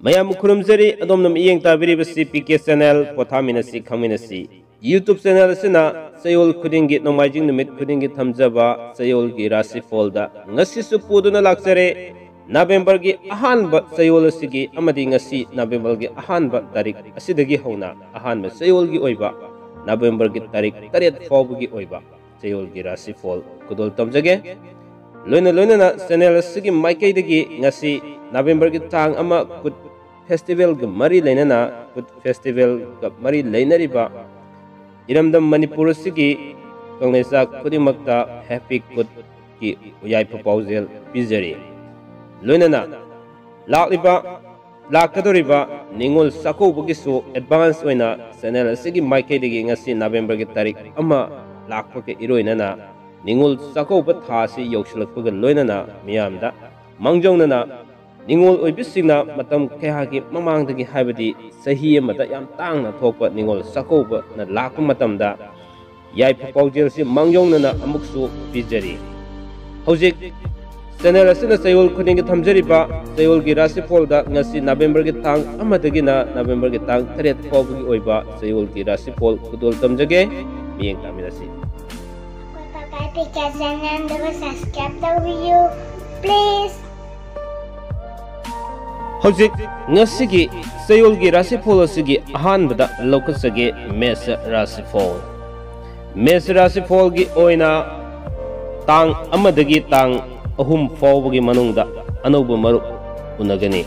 Mayam Kurumzeri, Adomnum Ying Tabiribasi PK channel, Pothaminasi, KHANGMINASI. YouTube channel Sina, Sayol Kudingit no Majing the Mid Kudingit Hamzaba, Chayolgi Rashifal da, Ngasi Supuduna Laxere, Novembergi Ahanba Chayolgi, Amadingasi, Novembergi Ahanba Tarik, Asidagi Hona, Ahanba Chayolgi Oiba, Novembergi Tarik, Tariat Fobugi Oiba, Chayolgi Rashifal, Kudol Tamjage. Loina channel Sigi Maikay Digi, Ngasi, Novembergi Tang Ama Kut Festival Mari Lenana, Kut Festival Mari Lenariba. Iramdam Manipur Sigi, Kongnesa Kudimakta, Happy Kut Ki Uyai Proposal, Pizzeria. Lunana Lakliba, Lakadoriba, Ningol Sako Bugisu, Advance Wena, Senel Sigi Mike digging a sin November Gitarik, Ama, Lakpoke Iroinana, Ningol Sako Batasi, Yokshalaka Lunana, Miamda, Mangjona. Ningol Ubisina, Matam Kahaki, Mamang the Habiti, Sahi Mata Yam Tang, Topa, Ningol Sakoba, Lakum Matamda, Yai Proposal, Mangjona, Amuksu, Pizzeria. Hosik, Senera Sina Sayol Kuding Tamjeriba, Sayolgi Rashifal da, Nasi November Gitang, Amatagina, November Gitang, Tariat Fobi Oiba, Sayolgi Rashifal, Kudol Tamjage, being Kaminasi. Subscribe the video, please. Hojik ngasigi Sayolgi Rashifal asigi ahanbada lokasage Mes Rashifal. Mes Rashifal gi oina tang amadagi tang ahum fawbagi manungda anoba maru unagani.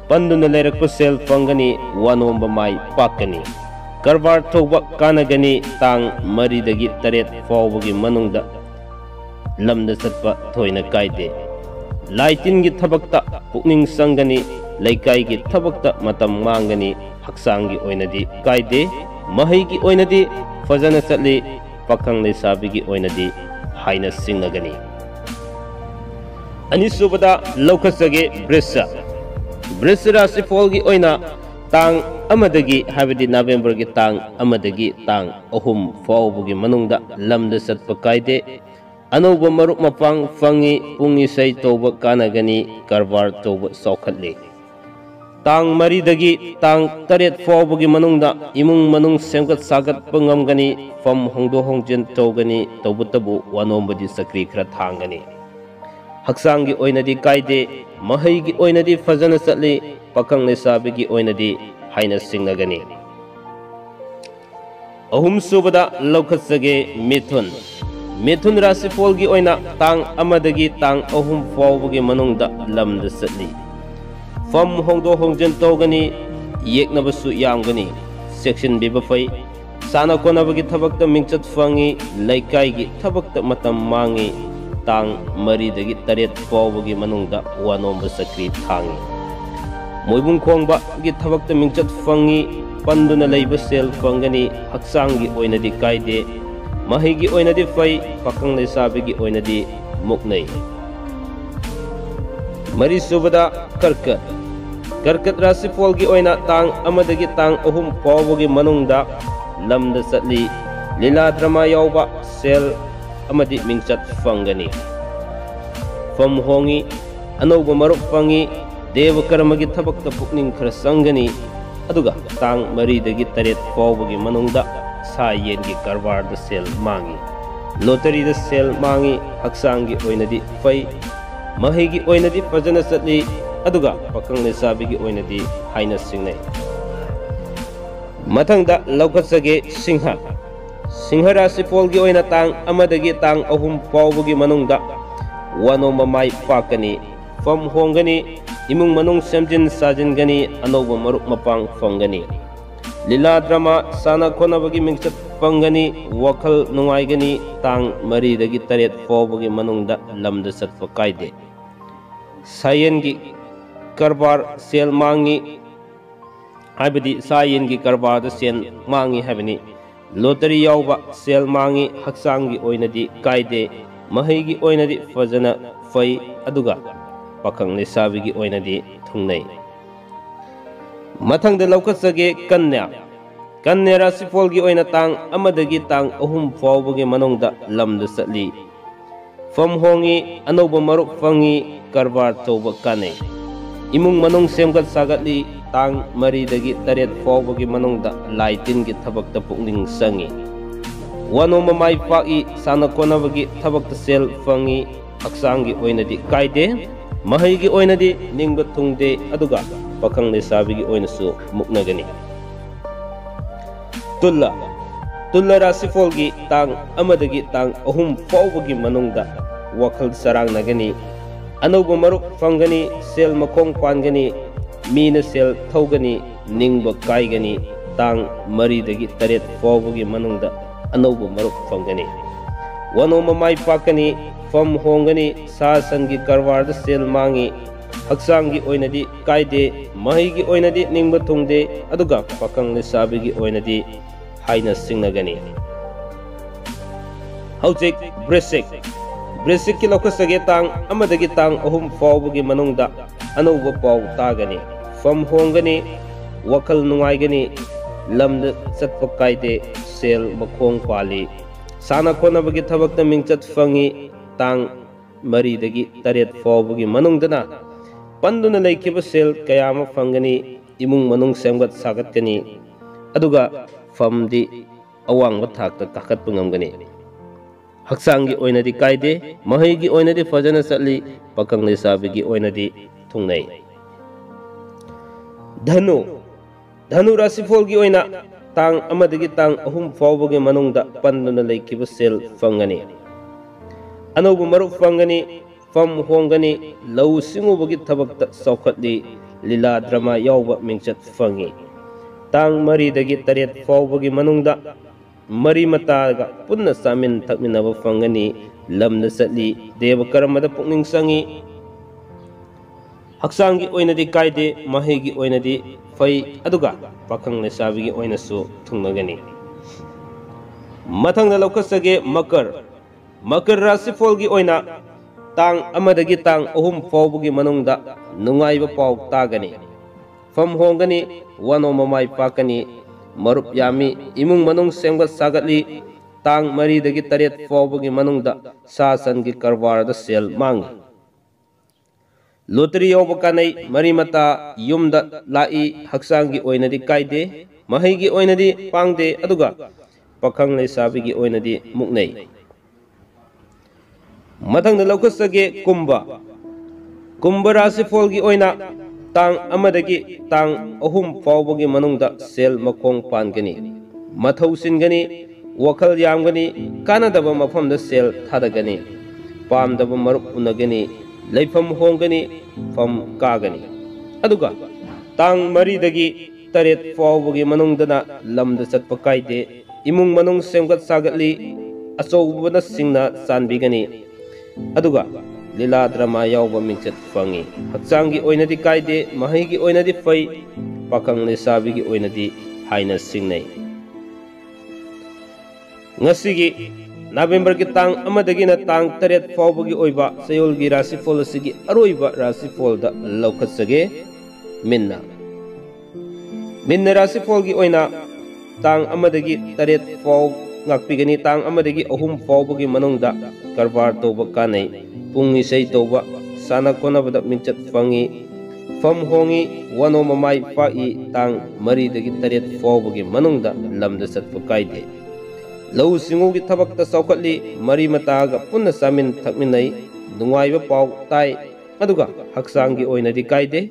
Panduna leirakpa sel fangani wanomba mai pakani. Karbar thoba kanagani tang maridagi taret fawbagi manungda lamda satpa thoina kaide. Laitin gi thabakta pukning sangani laikai gi thabakta matam mangani haksangi oinadi kaide mahai gi oinadi fazana chatli pakhang leisabi gi oinadi haina singnagani ani subada lokasage brisa Rashifal gi oina tang amadagi habidi November gi tang amadagi tang ahum fawbugi manungda lamda satpa kaide Anoba maruk mapang fangi pungi say toba kanagani karbar toba sokhatli. Tang maridagi tang taret fawbagi manungda imung manung semgat sagat pangamgani fam hongdo hongjen togani tobutabu wanombadi sakri khra thangani. Haksangi oinadi kaide mahaygi oinadi fazana satli pakang lesabigi oinadi haina singnagani. Ahum subada lokhatsage Mithun. Mithun Rashifal gi oina tang amadagi tang ahum fawbagi manungda lamda satli. Fam hongdo hongjen togani yeknabasu yamgani section bibafai sana konabagi thabakta mingchat fangi laikai gi thabakta matam mangi tang maridagi taret fawbagi manungda wanomba sakri thangi. Moibung khongba gi thabakta mingchat fangi panduna leiba sel fangani haksangi oinadi kaide Mahigi oinadi fai pakang lesabigi oinadi muknai. Mari subada Karkat Rashifal gi oina tang amadagi tang ahum fawbagi manungda lamda satli lila drama yauba sel amadi mingchat fangani. Fam hongi anoba maruk fangi deva karmagi thabakta pukning khara sangani aduga tang maridagi taret fawbagi manungda Sayen gi karbar da sel mangi lottery da sel mangi haksangi oinadi fai mahi gi oinadi fazana satli aduga pakang lesabi gi oinadi haina singnai mathangda laukatsage Singha Rashifal gi oina tang amadagi tang ahum fawbagi manungda wanomba mai pakani fam hongani imung manung semjin sajingani anoba maruk mapang fangani Lila drama sana konabagi mingchat pangani wakal nungaigani tang maridagi taret fawbagi manungda lamda satpa kaide. Sayen gi karbar sel mangi habidi sayen gi karbar da sel mangi habini lottery yauba sel mangi haksangi oinadi kaide mahigi oinadi fazana fai aduga pakang lesabigi oinadi thungnai. Mathang de laukatsage Kanya Rashifal gi oina tang amadagi tang ahum fawbagi manungda lamda satli. Fam hongi anoba maruk fangi karbar toba kane. imung manung semgat sagatli tang mari dagi taret fawbagi manungda laitin gi thabak ta pukning sangi wano mamai paki sana konabagi thabak ta sel fangi haksang gi oinadi kaide mahai gi oinadi ningba thungde aduga pakang le sabi gi oinasu muknagani tulla Rashifal gi tang amadagi tang ahum fawbagi manungda wakhal sarang nagani anauba maruk fangani sel makong pangani mina sel thawgani ningba kaigani tang mari dagi taret fawbagi manungda anauba maruk fangani wano mamai pakani fam hongani sa sangi karwarda sel mangi haksangi oinadi kaide mahigi oinadi ningba thungde aduga pakang le sabigi oinadi haina singnagani haujik basic ki lokasage tang amadagi tang ahum fawbagi manungda anauba paw tagani fam hongani wakal nungaigani lamda satpa kaide sel makong pali sana konabagi thabakta mingchat fangi tang mari dagi taret fawbagi manungdana panduna laikiba sel kayama fangani imung manung semgat sagatkani aduga famdi awangba thakta kakatpa ngamgani haksangi oinadi kaide mahigi oinadi fajana satli pakang le sabigi oinadi thungnai dhanu Rashifal gi oina tang amadagi tang ahum fawbagi manungda panduna laikiba sel fangani anauba maruk fangani fam hongani lau singubagi thabakta saukhatli lila drama yawba mingchat fangi tang mari dagi taret fawbagi manungda mari mataga punna samin thakminaba fangani lamna satli deva karamada pukning sangi haksangi oinadi kaide mahigi oinadi fai aduga pakang le sabigi oinasu thungnagani mathangda laukasage makar Rashifal gi oina tang amadagi tang ahum fawbagi manungda nungaiba paw tagani fam hongani wano mamai pakani marup yami imung manung semgat sagatli tang mari dagi taret fawbagi manungda sa sangi karwarda sel mangi lottery yawba kanai mari mata yumda lai haksangi oinadi kaide mahigi oinadi pangde aduga pakang le sabigi oinadi muknai mathangda laukasage kumba Rashifal gi oina tang amadagi tang ahum fawbagi manungda sel makong pangani mathau singani wakal yamgani kanadaba mafamda sel thadagani pamdaba marup unagani laifam hongani fam kagani aduga tang mari dagi taret fawbagi manungdana lamda satpa kaide imung manung semgat sagatli achobana singna sanbigani aduga lila drama yawba mingchat fangi haksangi oinadi kaide mahigi oinadi fai pakang le sabigi oinadi haina singnai ngasigi November ki tang amadagi na tang taret fawbagi oiba Chayolgi Rashifal asigi aroiba Rashifal da laukhatsage minna Rashifal gi oina tang amadagi taret faw ngakpigani tang amadagi ahum fawbagi manungda karbar toba kanai pungi sei toba sana konabada mingchat fangi fam hongi wano mamai pai tang mari dagi taret fawbagi manungda lamda satpa kaide lau singugi thabakta saukhatli mari mataga punna samin thakminai nungaiba paw tai aduga haksangi oinadi kaide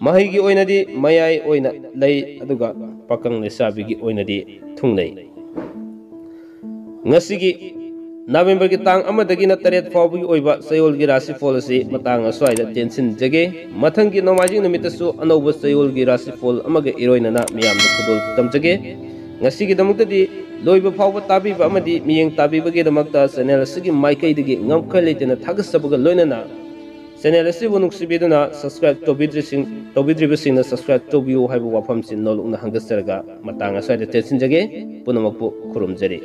mahigi oinadi mayai oina lei aduga pakang le sabigi oinadi thungnai ngasigi November ki tang amadagi na taret fawbagi oiba Chayolgi Rashifal asi matang aswaida tensin jage mathangi nomajing numitasu anauba Chayolgi Rashifal amaga iroina na miyamna khudol tamjage ngasigi damuktadi loiba fawba tabiba amadi miyeng tabibagi damakta channel asigi maikaidagi ngamkhaletena thagassabaga loinana channel asibu nuksibiduna subscribe tobidribasingna subscribe tobiyu haibu wafamsin nolukna hangasaraga matang aswaida tensin jage punamakpu khurumjari